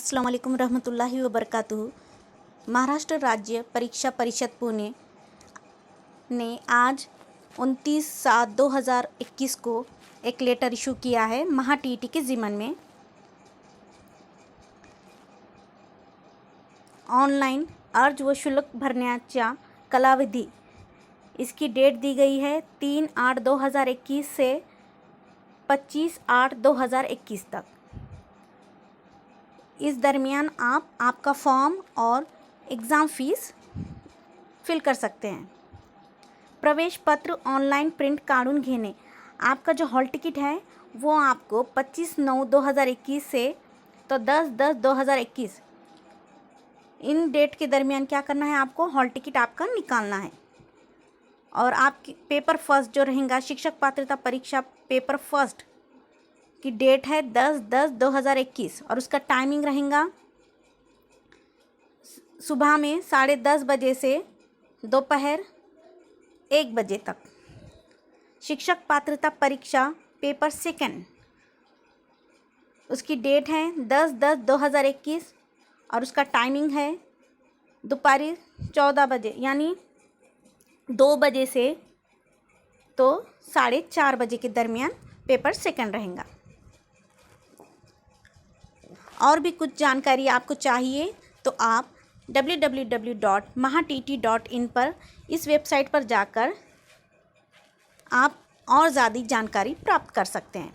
अस्सलाम वालेकुम रहमतुल्लाहि व बरकातुहू। महाराष्ट्र राज्य परीक्षा परिषद पुणे ने आज 29/7/2021 को एक लेटर इशू किया है महा टीईटी के ज़िम्मन में। ऑनलाइन अर्ज व शुल्क भरण्याचा कालावधी इसकी डेट दी गई है 3/8/2021 से 25/8/2021 तक। इस दरमियान आप आपका फॉर्म और एग्ज़ाम फ़ीस फिल कर सकते हैं। प्रवेश पत्र ऑनलाइन प्रिंट काढून घेने, आपका जो हॉल टिकट है वो आपको 25/9/2021 से तो 10/10/2021 इन डेट के दरमियान क्या करना है, आपको हॉल टिकट आपका निकालना है। और आपकी पेपर फर्स्ट जो रहेगा, शिक्षक पात्रता परीक्षा पेपर फर्स्ट की डेट है 10/10/2021 और उसका टाइमिंग रहेगा सुबह में 10:30 बजे से दोपहर 1 बजे तक। शिक्षक पात्रता परीक्षा पेपर सेकंड उसकी डेट है 10/10/2021 और उसका टाइमिंग है दोपहर 14 बजे यानी 2 बजे से तो 4:30 बजे के दरमियान पेपर सेकंड रहेगा। और भी कुछ जानकारी आपको चाहिए तो आप www.mahatt.in पर इस वेबसाइट पर जाकर आप और ज़्यादा जानकारी प्राप्त कर सकते हैं।